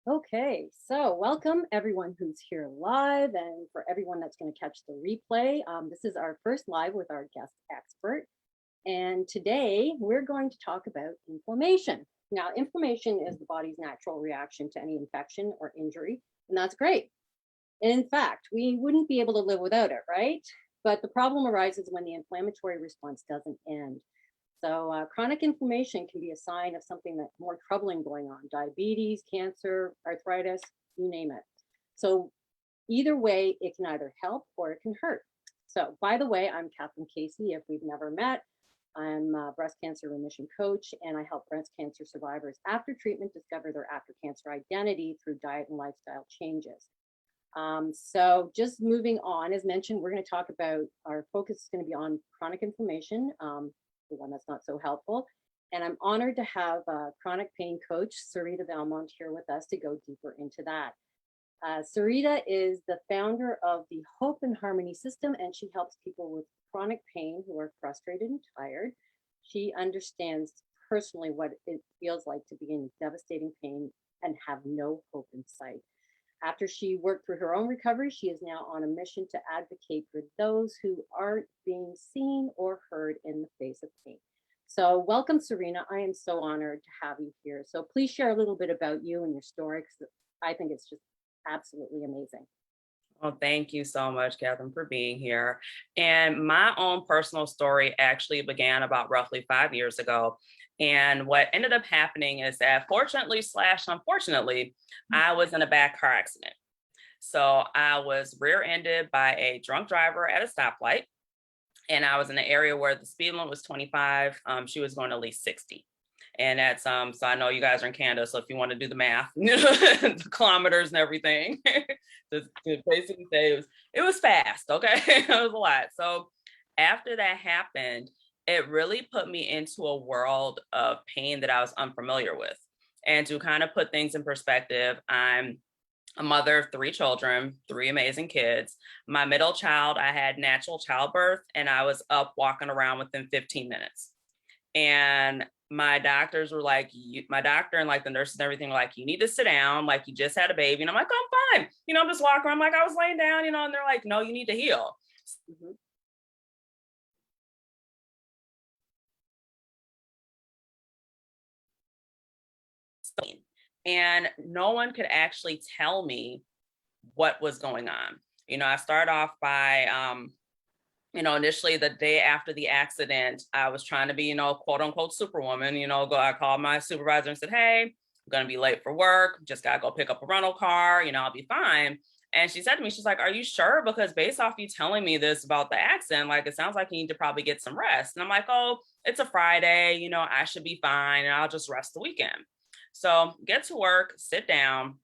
Okay, so welcome everyone who's here live and for everyone that's going to catch the replay. This is our first live with our guest expert. And today we're going to talk about inflammation. Now, inflammation is the body's natural reaction to any infection or injury, and that's great. And in fact, we wouldn't be able to live without it, right? But the problem arises when the inflammatory response doesn't end. So chronic inflammation can be a sign of something that's more troubling going on: diabetes, cancer, arthritis, you name it. So either way, it can either help or it can hurt. So by the way, I'm Catherine Casey. If we've never met, I'm a breast cancer remission coach, and I help breast cancer survivors after treatment discover their after cancer identity through diet and lifestyle changes. So just moving on, as mentioned, we're going to talk about, our focus is going to be on chronic inflammation, the one that's not so helpful. And I'm honored to have chronic pain coach Serita Valmond here with us to go deeper into that. Serita is the founder of the Hope and Harmony system, and she helps people with chronic pain who are frustrated and tired. She understands personally what it feels like to be in devastating pain and have no hope in sight. After she worked through her own recovery, she is now on a mission to advocate for those who aren't being seen or heard in the face of pain. So welcome, Serena. I am so honored to have you here. So please share a little bit about you and your story, because I think it's just absolutely amazing. Well, thank you so much, Catherine, for being here. And my own personal story actually began about roughly 5 years ago. And what ended up happening is that, fortunately / unfortunately, I was in a bad car accident. So I was rear-ended by a drunk driver at a stoplight. And I was in an area where the speed limit was 25. She was going at least 60. And that's so I know you guys are in Canada, so if you want to do the math, the kilometers and everything, to basically say it was fast, okay? It was a lot. So after that happened, it really put me into a world of pain that I was unfamiliar with. And to kind of put things in perspective, I'm a mother of 3 children, 3 amazing kids. My middle child, I had natural childbirth, and I was up walking around within 15 minutes. And my doctors were like, my doctor and like the nurses and everything were like, you need to sit down, like you just had a baby. And I'm like, oh, I'm fine. I'm just walking around like I was laying down, and they're like, no, you need to heal. Mm-hmm. And no one could actually tell me what was going on. I started off by, initially the day after the accident, I was trying to be, quote unquote superwoman, I called my supervisor and said, hey, I'm going to be late for work. Just got to go pick up a rental car, I'll be fine. And she said to me, she's like, are you sure? Because based off you telling me this about the accident, like, it sounds like you need to probably get some rest. And I'm like, oh, it's a Friday, I should be fine. And I'll just rest the weekend. So get to work, sit down.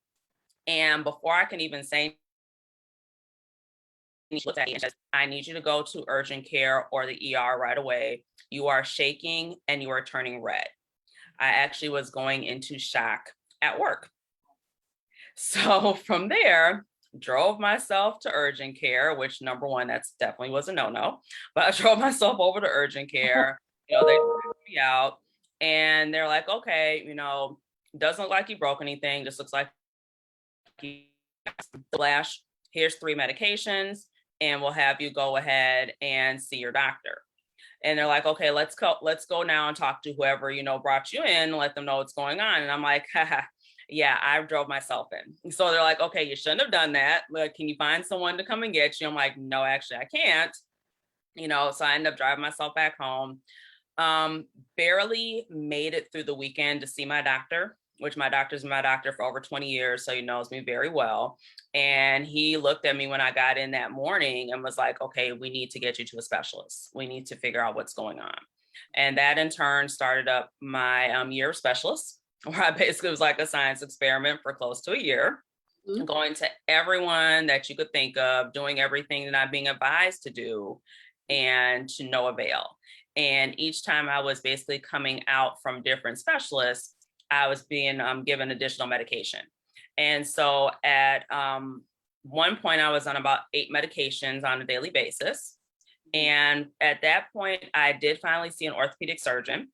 And before I can even say, I need you to go to urgent care or the ER right away. You are shaking and you are turning red. I actually was going into shock at work. So from there, drove myself to urgent care, which, number one, that's definitely was a no-no. But I drove myself over to urgent care. They checked me out and they're like, okay, doesn't look like you broke anything. Just looks like you flash. Here's 3 medications, and we'll have you go ahead and see your doctor. And they're like, okay, let's go now and talk to whoever, brought you in and let them know what's going on. And I'm like, haha, yeah, I drove myself in. So they're like, okay, you shouldn't have done that. Like, can you find someone to come and get you? I'm like, no, actually I can't. So I ended up driving myself back home. Barely made it through the weekend to see my doctor, which my doctor's been my doctor for over 20 years. So he knows me very well. And he looked at me when I got in that morning and was like, okay, we need to get you to a specialist. We need to figure out what's going on. And that in turn started up my year of specialists, where I basically was like a science experiment for close to a year, going to everyone that you could think of, doing everything that I'm being advised to do, and to no avail. And each time I was basically coming out from different specialists, I was being given additional medication. And so at one point, I was on about 8 medications on a daily basis. And at that point, I did finally see an orthopedic surgeon.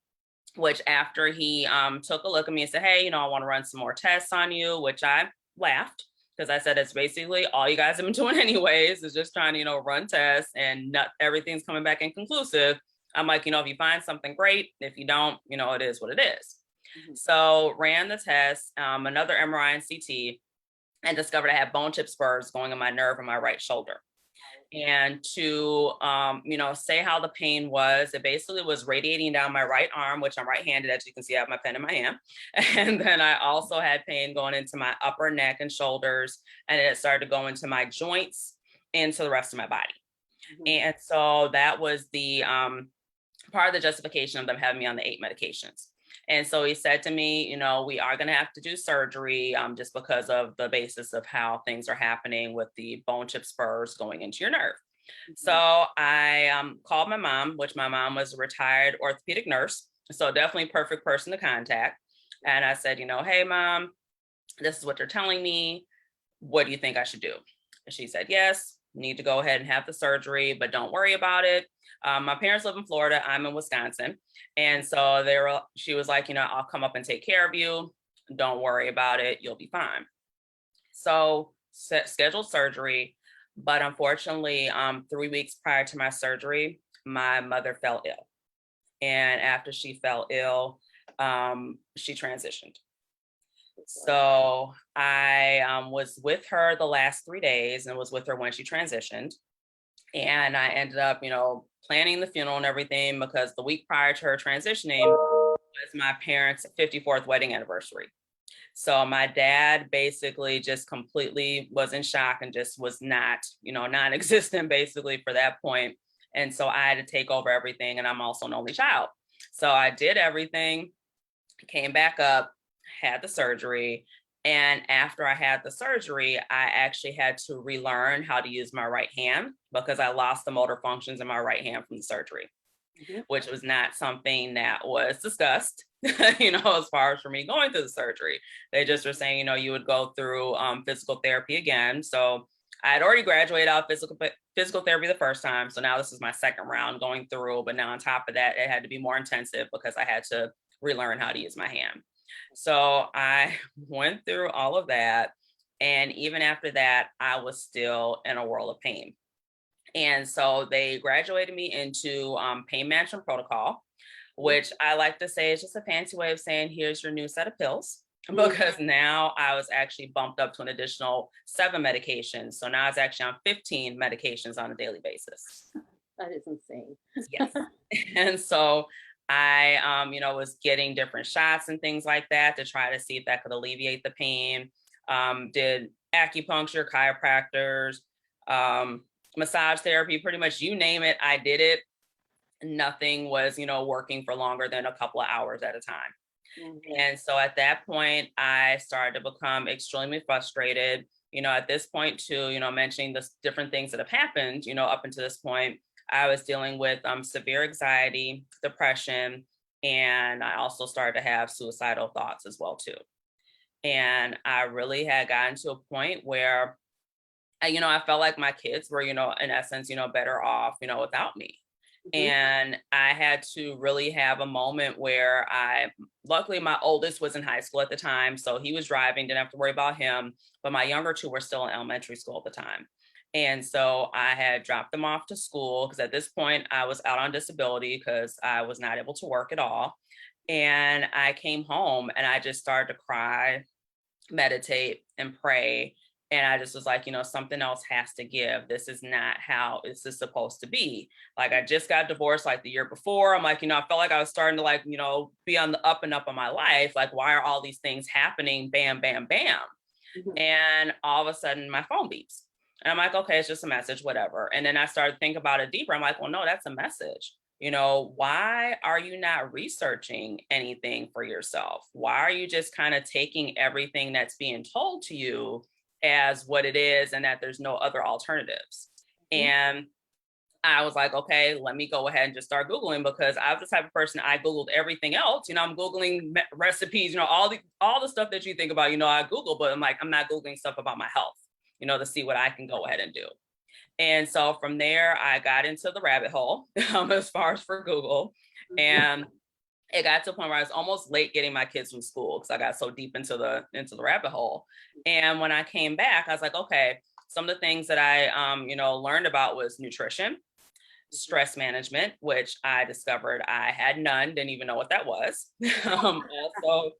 which after he took a look at me and said, hey, I want to run some more tests on you, which I laughed because I said, it's basically all you guys have been doing anyways, is just trying to, run tests and not everything's coming back inconclusive. I'm like, if you find something great, if you don't, it is what it is. Mm-hmm. So ran the test, another MRI and CT, and discovered I had bone chip spurs going in my nerve in my right shoulder. And to, say how the pain was, it basically was radiating down my right arm, which I'm right-handed, as you can see, I have my pen in my hand. And then I also had pain going into my upper neck and shoulders, and it started to go into my joints, into the rest of my body. Mm-hmm. And so that was the part of the justification of them having me on the 8 medications. And so he said to me, we are going to have to do surgery just because of the basis of how things are happening with the bone chip spurs going into your nerve. Mm-hmm. So I called my mom, which my mom was a retired orthopedic nurse. So definitely perfect person to contact. And I said, hey, Mom, this is what they're telling me. What do you think I should do? And she said, yes, need to go ahead and have the surgery, but don't worry about it. My parents live in Florida. I'm in Wisconsin. And so she was like, I'll come up and take care of you. Don't worry about it. You'll be fine. So scheduled surgery. But unfortunately, 3 weeks prior to my surgery, my mother fell ill. And after she fell ill, she transitioned. So I was with her the last 3 days and was with her when she transitioned. And I ended up, planning the funeral and everything because the week prior to her transitioning was my parents' 54th wedding anniversary. So my dad basically just completely was in shock and just was not, non-existent basically for that point. And so I had to take over everything. And I'm also an only child. So I did everything, came back up, had the surgery. And after I had the surgery, I actually had to relearn how to use my right hand because I lost the motor functions in my right hand from the surgery, mm-hmm. which was not something that was discussed, as far as for me going through the surgery. They just were saying, you would go through physical therapy again. So I had already graduated out of physical therapy the first time. So now this is my second round going through. But now on top of that, it had to be more intensive because I had to relearn how to use my hand. So I went through all of that. And even after that, I was still in a world of pain. And so they graduated me into pain management protocol, which I like to say is just a fancy way of saying, here's your new set of pills. Because now I was actually bumped up to an additional 7 medications. So now it's actually on 15 medications on a daily basis. That is insane. Yes. And so I, was getting different shots and things like that to try to see if that could alleviate the pain. Did acupuncture, chiropractors, massage therapy, pretty much you name it, I did it. Nothing was, working for longer than a couple of hours at a time. Mm-hmm. And so at that point, I started to become extremely frustrated. At this point too, mentioning the different things that have happened, up until this point, I was dealing with severe anxiety, depression, and I also started to have suicidal thoughts as well too. And I really had gotten to a point where, I felt like my kids were, in essence, better off, without me. Mm-hmm. And I had to really have a moment where luckily my oldest was in high school at the time. So he was driving, didn't have to worry about him, but my younger 2 were still in elementary school at the time. And so I had dropped them off to school because at this point I was out on disability because I was not able to work at all. And I came home and I just started to cry, meditate, and pray. And I just was like, something else has to give. This is not how this is supposed to be. Like, I just got divorced like the year before. I'm like, I felt like I was starting to be on the up and up of my life. Like, why are all these things happening? Bam, bam, bam. Mm-hmm. And all of a sudden my phone beeps. And I'm like, okay, it's just a message, whatever. And then I started to think about it deeper. I'm like, well, no, that's a message. Why are you not researching anything for yourself? Why are you just kind of taking everything that's being told to you as what it is and that there's no other alternatives? Mm-hmm. And I was like, okay, let me go ahead and just start Googling, because I was the type of person, I Googled everything else. I'm Googling recipes, all the stuff that you think about, I Google, but I'm like, I'm not Googling stuff about my health, to see what I can go ahead and do. And so from there, I got into the rabbit hole as far as for Google. And it got to a point where I was almost late getting my kids from school because I got so deep into the rabbit hole. And when I came back, I was like, okay, some of the things that I learned about was nutrition, stress management, which I discovered I had none, didn't even know what that was. Also,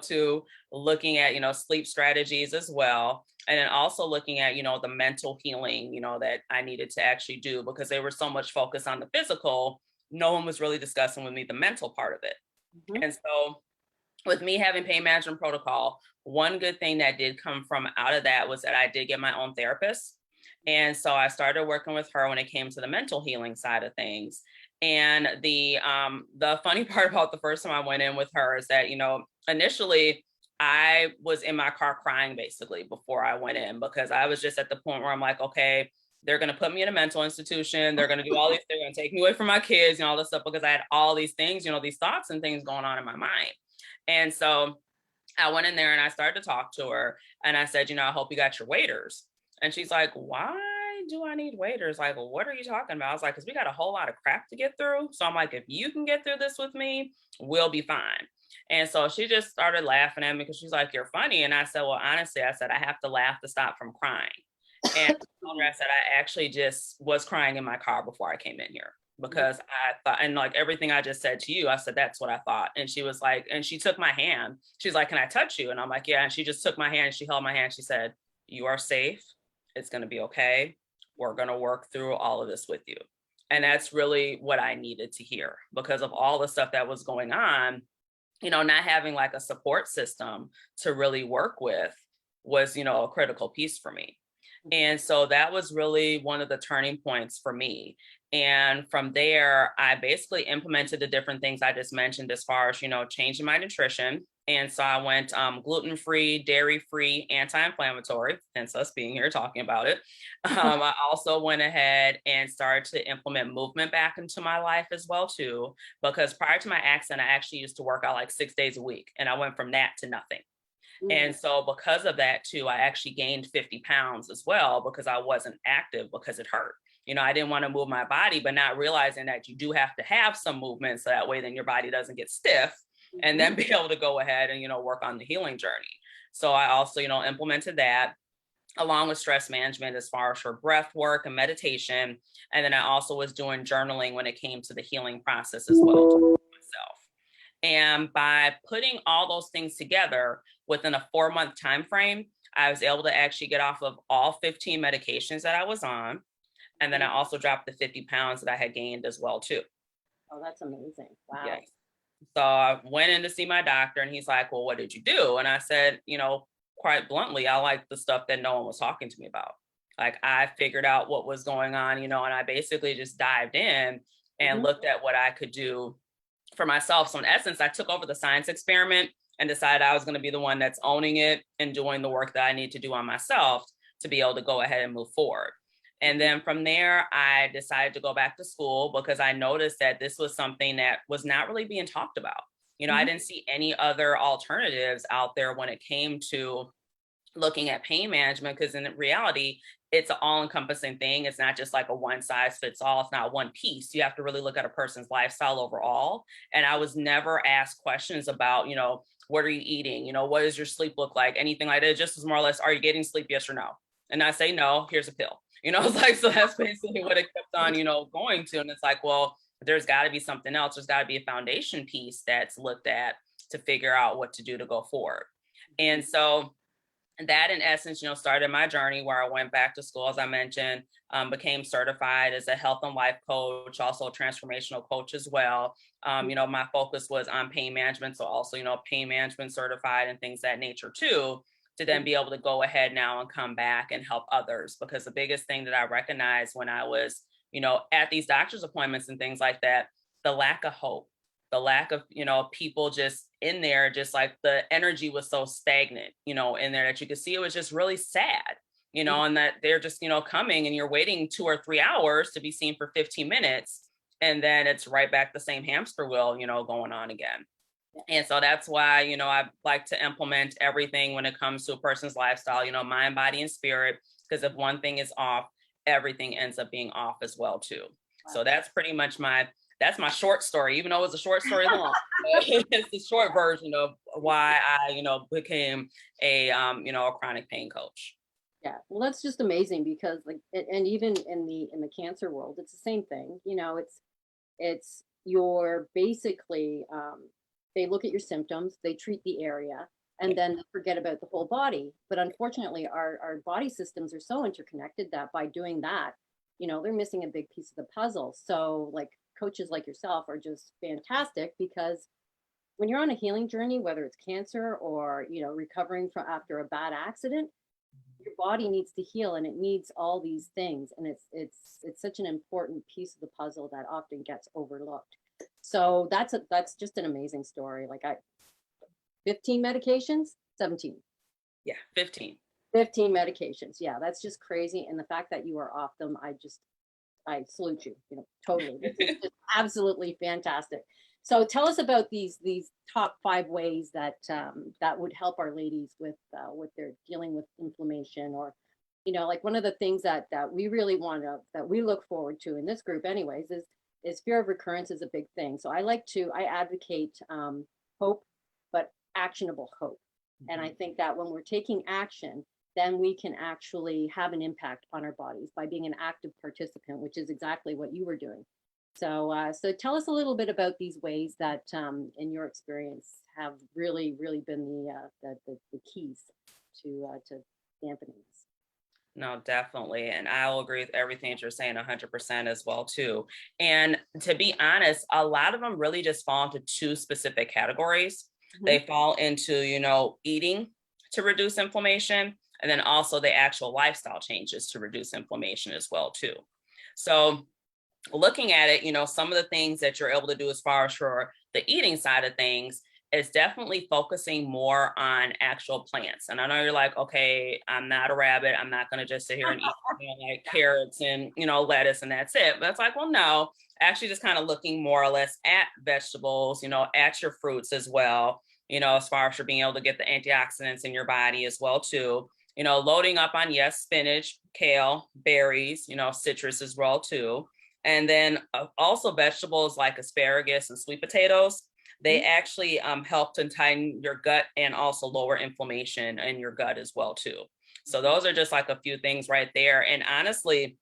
to looking at, sleep strategies as well. And then also looking at, the mental healing, that I needed to actually do because they were so much focused on the physical. No one was really discussing with me the mental part of it. Mhm. And so with me having pain management protocol, one good thing that did come from out of that was that I did get my own therapist. And so I started working with her when it came to the mental healing side of things. And the funny part about the first time I went in with her is that, initially I was in my car crying basically before I went in because I was just at the point where I'm like, okay, they're going to put me in a mental institution. They're going to do all these, they're going to take me away from my kids and all this stuff because I had all these things, these thoughts and things going on in my mind. And so I went in there and I started to talk to her and I said, I hope you got your waiters. And she's like, why do I need waiters? Like, well, what are you talking about? I was like, because we got a whole lot of crap to get through. So I'm like, if you can get through this with me, we'll be fine. And so she just started laughing at me because she's like, you're funny. And I said, well, honestly, I said, I have to laugh to stop from crying. And I said, I actually just was crying in my car before I came in here because I thought, and like everything I just said to you, I said, that's what I thought. And she was like, and she took my hand. She's like, can I touch you? And I'm like, yeah. And she just took my hand. She held my hand. She said, you are safe. It's going to be okay. We're going to work through all of this with you. And that's really what I needed to hear because of all the stuff that was going on, not having like a support system to really work with was, a critical piece for me. And so that was really one of the turning points for me. And from there, I basically implemented the different things I just mentioned as far as, changing my nutrition. And so I went gluten-free, dairy-free, anti-inflammatory, hence us being here talking about it. I also went ahead and started to implement movement back into my life as well, too, because prior to my accident, I actually used to work out like 6 days a week. And I went from that to nothing. And so because of that too, I actually gained 50 pounds as well because I wasn't active because it hurt. I didn't want to move my body, but not realizing that you do have to have some movement so that way then your body doesn't get stiff and then be able to go ahead and, work on the healing journey. So I also, implemented that along with stress management as far as for breath work and meditation. And then I also was doing journaling when it came to the healing process as well myself. And by putting all those things together within a 4-month time frame, I was able to actually get off of all 15 medications that I was on. And then I also dropped the 50 pounds that I had gained as well, too. Oh, that's amazing. Wow. Yes. So I went in to see my doctor and he's like, well, what did you do? And I said, quite bluntly, I like the stuff that no one was talking to me about. Like I figured out what was going on, and I basically just dived in and looked at what I could do for myself. So in essence, I took over the science experiment and decided I was going to be the one that's owning it and doing the work that I need to do on myself to be able to go ahead and move forward. And then from there, I decided to go back to school because I noticed that this was something that was not really being talked about. I didn't see any other alternatives out there when it came to looking at pain management, because in reality, it's an all-encompassing thing. It's not just like a one size fits all. It's not one piece. You have to really look at a person's lifestyle overall. And I was never asked questions about, what are you eating? What does your sleep look like? Anything like that. It just was more or less, are you getting sleep? Yes or no? And I say, no, here's a pill. It's like, so that's basically what it kept on, going to. And it's like, well, there's got to be something else. There's got to be a foundation piece that's looked at to figure out what to do to go forward. And so that in essence, started my journey where I went back to school, as I mentioned, became certified as a health and life coach, also a transformational coach as well. My focus was on pain management. So also, pain management certified and things that nature too, to then be able to go ahead now and come back and help others. Because the biggest thing that I recognized when I was, at these doctor's appointments and things like that, the lack of hope, the lack of, people just in there, just like the energy was so stagnant, in there that you could see it was just really sad, and that they're just, coming and you're waiting 2 or 3 hours to be seen for 15 minutes. And then it's right back the same hamster wheel, going on again. And so that's why, I like to implement everything when it comes to a person's lifestyle, mind, body, and spirit, because if one thing is off, everything ends up being off as well, too. Wow. So that's pretty much my that's my short story, even though it's a short story long. It's the short version of why I, became a, a chronic pain coach. Yeah, well, that's just amazing because like, and even in the cancer world, it's the same thing. It's you're basically they look at your symptoms, they treat the area, and then they forget about the whole body. But unfortunately, our body systems are so interconnected that by doing that, they're missing a big piece of the puzzle. So like coaches like yourself are just fantastic because when you're on a healing journey, whether it's cancer or recovering from after a bad accident, your body needs to heal and it needs all these things, and it's such an important piece of the puzzle that often gets overlooked. So that's just an amazing story. Like, I 15 medications, 17. Yeah, 15. 15 medications, yeah, that's just crazy. And the fact that you are off them, I salute you, totally. This is just absolutely fantastic. So tell us about these top 5 ways that that would help our ladies with their dealing with inflammation, or like one of the things that we really that we look forward to in this group anyways is fear of recurrence is a big thing. So I advocate hope, but actionable hope. Mm-hmm. And I think that when we're taking action, then we can actually have an impact on our bodies by being an active participant, which is exactly what you were doing. So tell us a little bit about these ways that, in your experience, have really, really been the keys to dampening this. No, definitely. And I will agree with everything that you're saying 100% as well, too. And to be honest, a lot of them really just fall into 2 specific categories. Mm-hmm. They fall into, eating to reduce inflammation, and then also the actual lifestyle changes to reduce inflammation as well, too. So looking at it, some of the things that you're able to do as far as for the eating side of things is definitely focusing more on actual plants. And I know you're like, okay, I'm not a rabbit. I'm not going to just sit here and eat like carrots and, lettuce and that's it. But it's like, well, no, actually just kind of looking more or less at vegetables, at your fruits as well, as far as for being able to get the antioxidants in your body as well, too. Loading up on, yes, spinach, kale, berries, citrus as well, too. And then also vegetables like asparagus and sweet potatoes, they actually help to tighten your gut and also lower inflammation in your gut as well, too. So those are just like a few things right there. And honestly,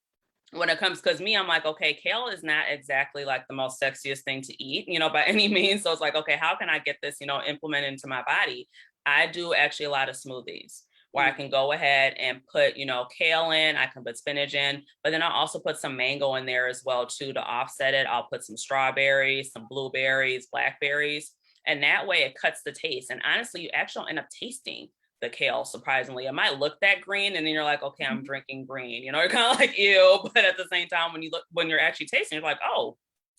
when it comes, because me, I'm like, okay, kale is not exactly like the most sexiest thing to eat, by any means. So it's like, okay, how can I get this, implemented into my body? I do actually a lot of smoothies, where I can go ahead and put, kale in, I can put spinach in, but then I'll also put some mango in there as well, too, to offset it. I'll put some strawberries, some blueberries, blackberries, and that way it cuts the taste. And honestly, you actually end up tasting the kale, surprisingly. It might look that green, and then you're like, okay, I'm drinking green, you're kind of like, ew, but at the same time, when you're actually tasting, you're like, oh,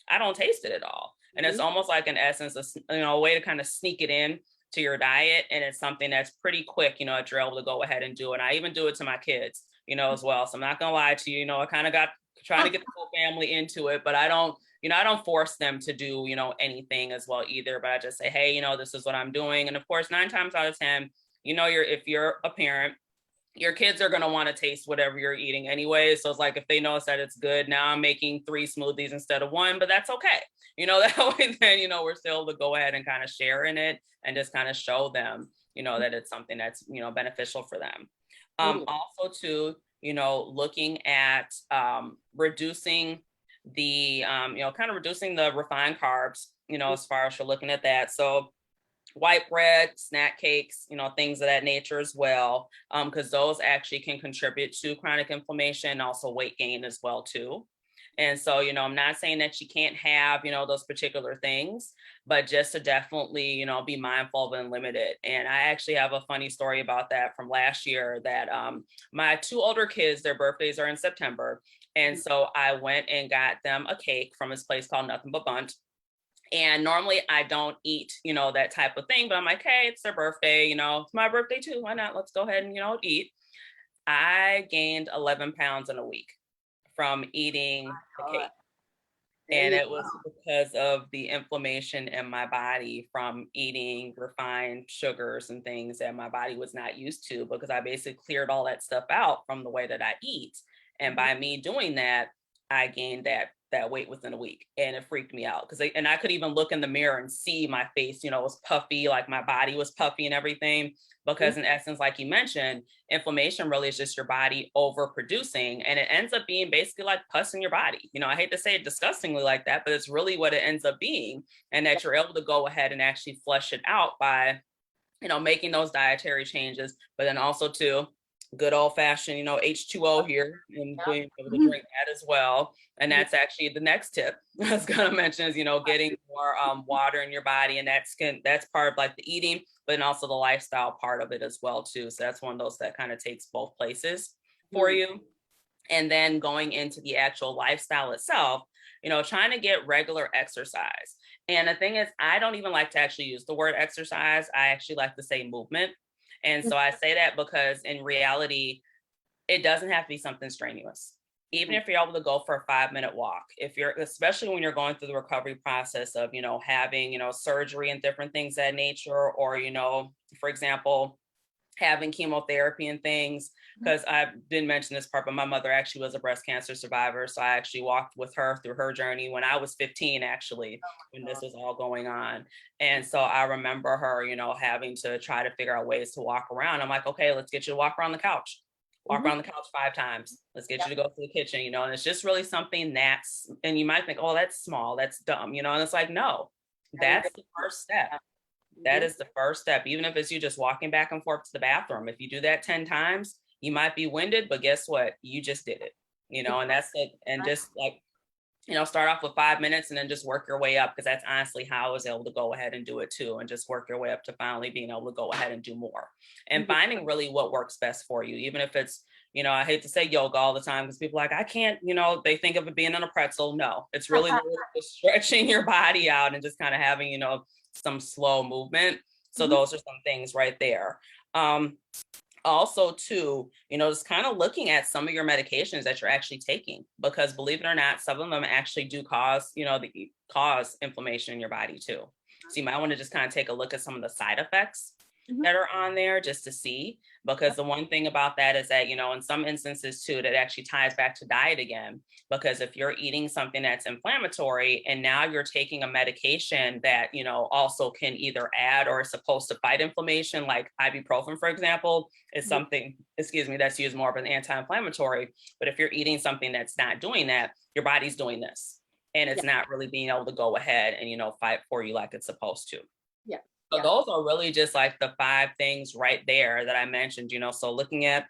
I don't taste it at all. And it's almost like an essence of, a way to kind of sneak it in to your diet. And it's something that's pretty quick, that you're able to go ahead and do. And I even do it to my kids, as well. So I'm not going to lie to you, I kind of got trying to get the whole family into it, but I don't force them to do, anything as well either. But I just say, hey, this is what I'm doing. And of course, 9 times out of 10, if you're a parent, your kids are going to want to taste whatever you're eating anyway. So it's like, if they notice that it's good, now I'm making 3 smoothies instead of 1, but that's okay. That way then, we're still able to go ahead and kind of share in it and just kind of show them, that it's something that's, beneficial for them. Also too, looking at reducing the, kind of reducing the refined carbs, as far as you're looking at that. So white bread, snack cakes, things of that nature as well, because those actually can contribute to chronic inflammation and also weight gain as well, too. And so, I'm not saying that you can't have, those particular things, but just to definitely, be mindful and limited. And I actually have a funny story about that from last year that my 2 older kids, their birthdays are in September. And so I went and got them a cake from this place called Nothing But Bundt. And normally I don't eat, that type of thing, but I'm like, hey, it's their birthday, it's my birthday too. Why not? Let's go ahead and, eat. I gained 11 pounds in a week from eating the cake. And it was because of the inflammation in my body from eating refined sugars and things that my body was not used to, because I basically cleared all that stuff out from the way that I eat. And by me doing that, I gained that that weight within a week, and it freaked me out because and I could even look in the mirror and see my face, was puffy, like my body was puffy and everything. Because in essence, like you mentioned, inflammation really is just your body overproducing, and it ends up being basically like pus in your body. I hate to say it disgustingly like that, but it's really what it ends up being, and that you're able to go ahead and actually flush it out by making those dietary changes, but then also too, good old fashioned, H2O here, and being able to drink that as well. And that's actually the next tip I was going to mention is, getting more water in your body. And that's part of like the eating, but then also the lifestyle part of it as well too. So that's one of those that kind of takes both places for you. And then going into the actual lifestyle itself, trying to get regular exercise. And the thing is, I don't even like to actually use the word exercise. I actually like to say movement. And so I say that because in reality, it doesn't have to be something strenuous. Even if you're able to go for a 5-minute walk, especially when you're going through the recovery process of, having, surgery and different things of that nature, or, for example, having chemotherapy and things, because I didn't mention this part, but my mother actually was a breast cancer survivor. So I actually walked with her through her journey when I was 15, actually, when this was all going on. And so I remember her, having to try to figure out ways to walk around. I'm like, okay, let's get you to walk around the couch. Walk around the couch 5 times. Let's get you to go to the kitchen, and it's just really something and you might think, oh, that's small, that's dumb, and it's like, no, that's the first step. That is the first step. Even if it's you just walking back and forth to the bathroom. If you do that 10 times, you might be winded, but guess what? You just did it, and that's it. And just like, start off with 5 minutes and then just work your way up, because that's honestly how I was able to go ahead and do it too. And just work your way up to finally being able to go ahead and do more and finding really what works best for you. Even if it's, I hate to say yoga all the time because people are like, I can't, they think of it being in a pretzel. No, it's really just stretching your body out and just kind of having, some slow movement. So those are some things right there. Also too, just kind of looking at some of your medications that you're actually taking, because believe it or not, some of them actually do cause, cause inflammation in your body too. So you might want to just kind of take a look at some of the side effects that are on there just to see, because the one thing about that is that, in some instances too, that actually ties back to diet again, because if you're eating something that's inflammatory and now you're taking a medication that, also can either add or is supposed to fight inflammation, like ibuprofen, for example, is something, that's used more of an anti-inflammatory. But if you're eating something that's not doing that, your body's doing this, and it's not really being able to go ahead and, fight for you like it's supposed to. So those are really just like the 5 things right there that I mentioned, so looking at,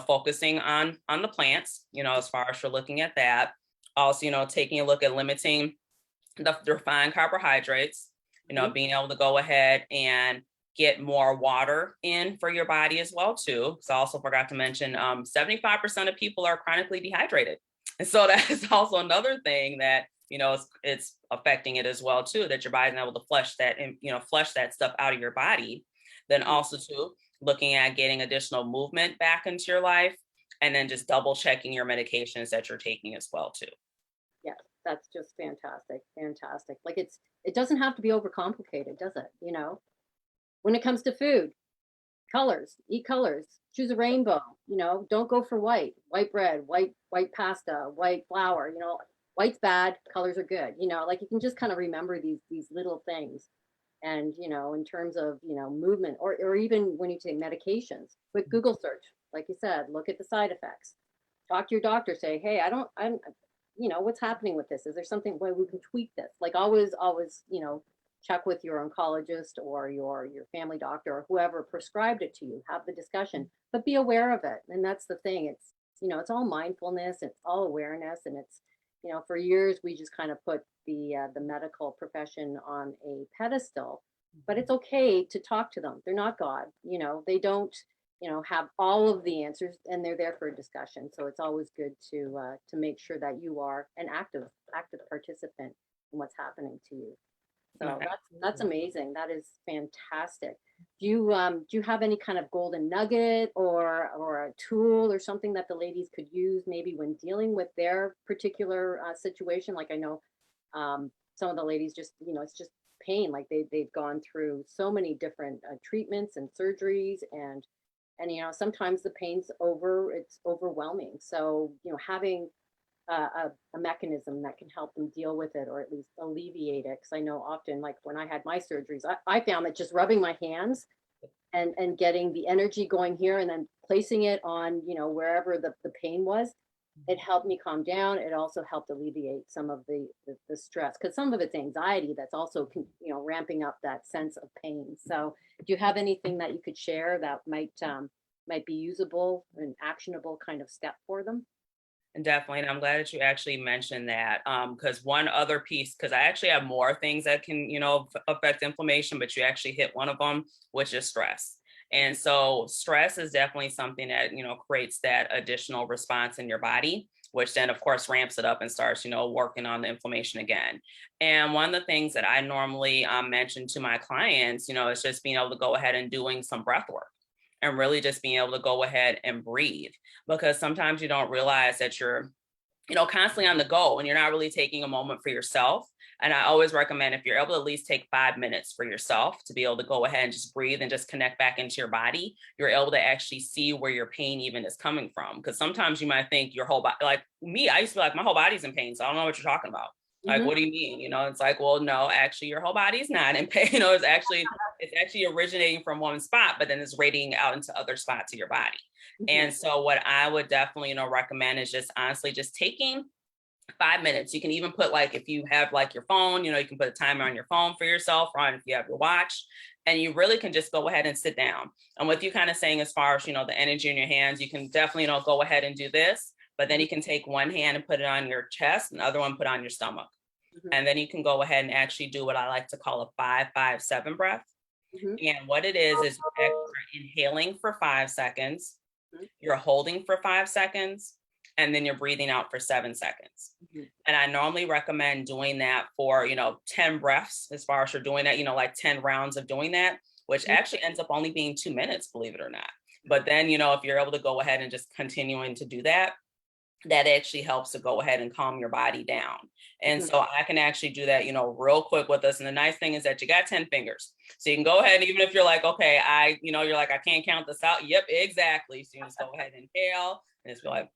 focusing on the plants, as far as you're looking at that. Also, taking a look at limiting the refined carbohydrates, being able to go ahead and get more water in for your body as well too. So I also forgot to mention 75% of people are chronically dehydrated. And so that is also another thing that, it's affecting it as well too, that your body's not able to flush that and, flush that stuff out of your body. Then also too, looking at getting additional movement back into your life, and then just double checking your medications that you're taking as well too. Yeah, that's just fantastic. Fantastic. Like it doesn't have to be overcomplicated, does it? When it comes to food, colors, eat colors, choose a rainbow, don't go for white bread, white pasta, white flour, white's bad, colors are good, like you can just kind of remember these little things. And, in terms of, movement, or even when you take medications, quick Google search, like you said, look at the side effects, talk to your doctor, say, hey, I'm, what's happening with this? Is there something way we can tweak this? Like always, check with your oncologist or your family doctor or whoever prescribed it to you, have the discussion, but be aware of it. And that's the thing. It's all mindfulness, it's all awareness. And it's, for years we just kind of put the medical profession on a pedestal, but it's okay to talk to them. They're not God, they don't, have all of the answers, and they're there for a discussion. So it's always good to make sure that you are an active participant in what's happening to you. So that's amazing. That is fantastic. Do you have any kind of golden nugget or a tool or something that the ladies could use maybe when dealing with their particular situation? Like I know some of the ladies just, it's just pain. Like they've gone through so many different treatments and surgeries, and sometimes the pain's it's overwhelming. So having a mechanism that can help them deal with it or at least alleviate it. Because I know often, like when I had my surgeries, I found that just rubbing my hands and getting the energy going here and then placing it on, wherever the pain was, it helped me calm down. It also helped alleviate some of the stress, because some of it's anxiety that's also ramping up that sense of pain. So do you have anything that you could share that might be usable and actionable kind of step for them? And definitely, and I'm glad that you actually mentioned that, because one other piece, because I actually have more things that can, affect inflammation, but you actually hit one of them, which is stress. And so stress is definitely something that, creates that additional response in your body, which then of course ramps it up and starts, working on the inflammation again. And one of the things that I normally mention to my clients, is just being able to go ahead and doing some breath work and really just being able to go ahead and breathe, because sometimes you don't realize that you're constantly on the go and you're not really taking a moment for yourself. And I always recommend, if you're able to at least take 5 minutes for yourself to be able to go ahead and just breathe and just connect back into your body, you're able to actually see where your pain even is coming from. Because sometimes you might think your whole body, like me, I used to be like, my whole body's in pain, so I don't know what you're talking about. Like, what do you mean? It's like, well, no, actually your whole body's not in pain. It's actually originating from one spot, but then it's radiating out into other spots of your body. And so what I would definitely, recommend is just honestly just taking 5 minutes. You can even put, like, if you have like your phone, you can put a timer on your phone for yourself, or on if you have your watch, and you really can just go ahead and sit down. And with you kind of saying, as far as, the energy in your hands, you can definitely, go ahead and do this, but then you can take one hand and put it on your chest and the other one put on your stomach. And then you can go ahead and actually do what I like to call a 5-5-7 breath. And what it is you're inhaling for 5 seconds, you're holding for 5 seconds, and then you're breathing out for 7 seconds. And I normally recommend doing that for, 10 breaths, as far as you're doing that, like 10 rounds of doing that, which actually ends up only being 2 minutes, believe it or not. But then, if you're able to go ahead and just continuing to do that, that actually helps to go ahead and calm your body down. And so I can actually do that, real quick with us. And the nice thing is that you got 10 fingers. So you can go ahead, and even if you're like, okay, you're like, I can't count this out. Yep, exactly. So you just go ahead and inhale and just be like,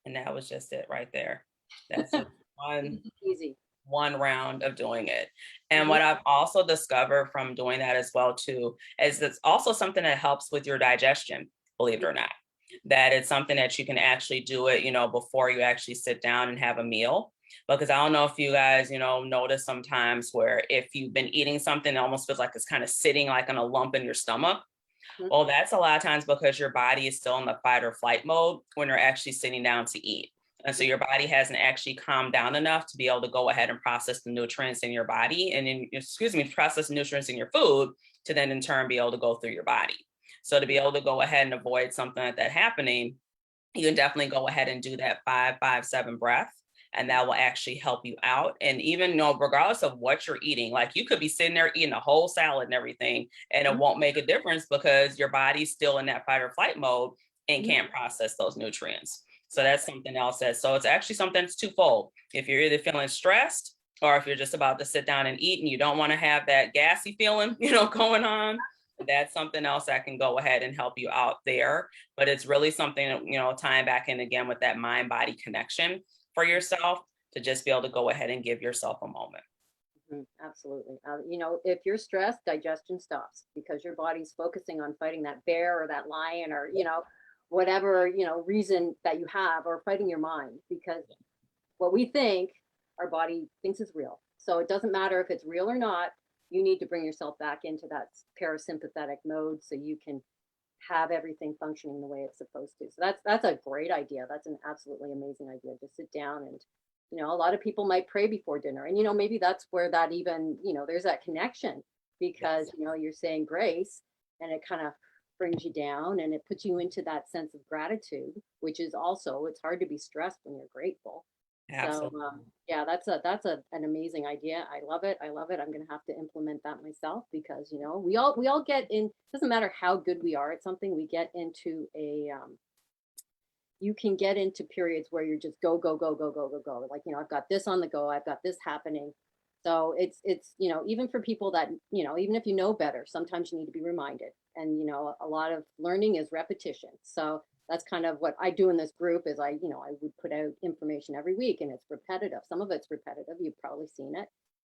and that was just it right there. That's just one Easy. one round of doing it. And what I've also discovered from doing that as well too, is it's also something that helps with your digestion, believe it or not. That it's something that you can actually do it, before you actually sit down and have a meal. Because I don't know if you guys, notice sometimes where if you've been eating something, it almost feels like it's kind of sitting like on a lump in your stomach. Well, that's a lot of times because your body is still in the fight or flight mode when you're actually sitting down to eat. And so your body hasn't actually calmed down enough to be able to go ahead and process the nutrients in your body process the nutrients in your food to then in turn be able to go through your body. So to be able to go ahead and avoid something like that happening, you can definitely go ahead and do that 5-5-7 breath. And that will actually help you out. And even, regardless of what you're eating, like you could be sitting there eating a whole salad and everything, and it won't make a difference because your body's still in that fight or flight mode and can't process those nutrients. So that's something else. So it's actually something that's twofold. If you're either feeling stressed, or if you're just about to sit down and eat and you don't want to have that gassy feeling, going on, that's something else that can go ahead and help you out there. But it's really something, tying back in again with that mind-body connection for yourself, to just be able to go ahead and give yourself a moment. Absolutely. If you're stressed, digestion stops because your body's focusing on fighting that bear or that lion or, whatever, reason that you have, or fighting your mind, because what we think, our body thinks is real. So it doesn't matter if it's real or not, you need to bring yourself back into that parasympathetic mode so you can have everything functioning the way it's supposed to. So that's a great idea. That's an absolutely amazing idea. Just sit down and, a lot of people might pray before dinner, and, maybe that's where that even, there's that connection, because, you're saying grace and it kind of brings you down and it puts you into that sense of gratitude, which is also, it's hard to be stressed when you're grateful. So Absolutely. yeah, an amazing idea. I love it. I love it. I'm gonna have to implement that myself because we all get in. Doesn't matter how good we are at something, we get into a you can get into periods where you're just go go go go go go go. Like I've got this on the go. I've got this happening. So it's even for people that even if you know better, sometimes you need to be reminded. And a lot of learning is repetition. So that's kind of what I do in this group is I would put out information every week and it's repetitive. Some of it's repetitive. You've probably seen it,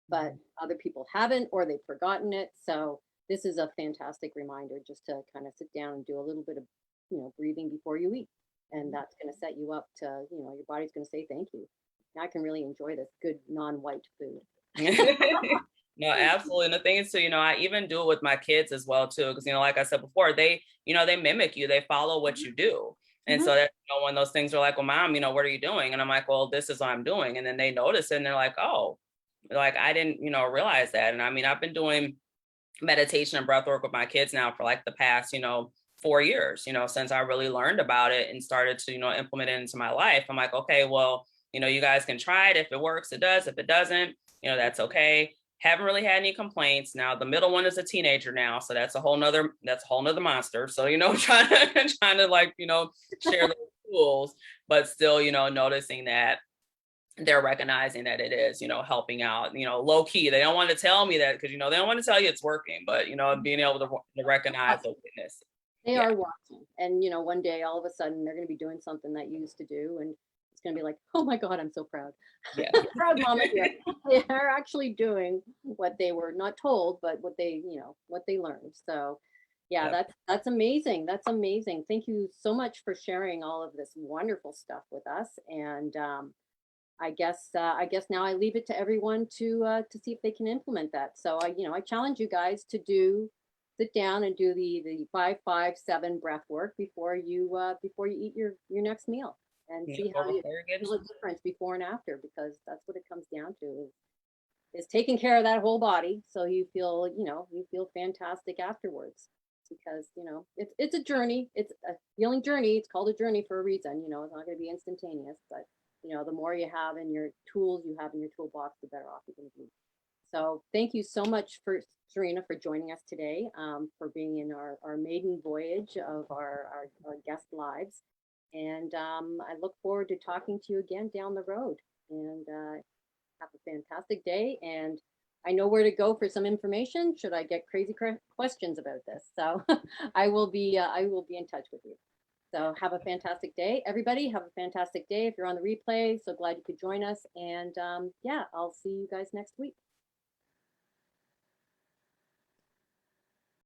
but Mhm. other people haven't or they've forgotten it. So this is a fantastic reminder just to kind of sit down and do a little bit of breathing before you eat, and that's going to set you up to your body's going to say thank you. Now I can really enjoy this good non-white food. No, absolutely. And the thing is too, I even do it with my kids as well too, because like I said before, they mimic you, they follow what you do. And Mhm. so that when those things are like, well, mom, what are you doing? And I'm like, well, this is what I'm doing. And then they notice it and they're like, oh, like I didn't, realize that. And I mean, I've been doing meditation and breath work with my kids now for like the past, 4 years, since I really learned about it and started to, implement it into my life. I'm like, okay, well, you guys can try it. If it works, it does. If it doesn't, that's okay. Haven't really had any complaints. Now the middle one is a teenager now. So that's a whole nother monster. So, trying to like, share those tools, but still, noticing that they're recognizing that it is, helping out, low key. They don't want to tell me that because, they don't want to tell you it's working, but, being able to recognize the witness. They Yeah. are watching, and one day all of a sudden they're going to be doing something that you used to do, and it's going to be like, oh my god, I'm so proud. Yeah. Proud mama here. They are actually doing what they were not told, but what they learned. So yeah, Yep. that's amazing. That's amazing. Thank you so much for sharing all of this wonderful stuff with us. And I guess now I leave it to everyone to see if they can implement that. So I challenge you guys to sit down and do the 5-5-7 breath work before you eat your next meal, and Yeah. see how Over you there feel again. a difference before and after, because that's what it comes down to is taking care of that whole body so you feel fantastic afterwards, because it's a journey. It's a healing journey. It's called a journey for a reason. It's not going to be instantaneous, but the more you have in your tools you have in your toolbox, the better off you're going to be. So thank you so much for Serena for joining us today, for being in our maiden voyage of our guest lives. And I look forward to talking to you again down the road. And have a fantastic day. And I know where to go for some information should I get crazy questions about this. So I will be in touch with you. So have a fantastic day, everybody. Have a fantastic day. If you're on the replay, so glad you could join us. And yeah, I'll see you guys next week.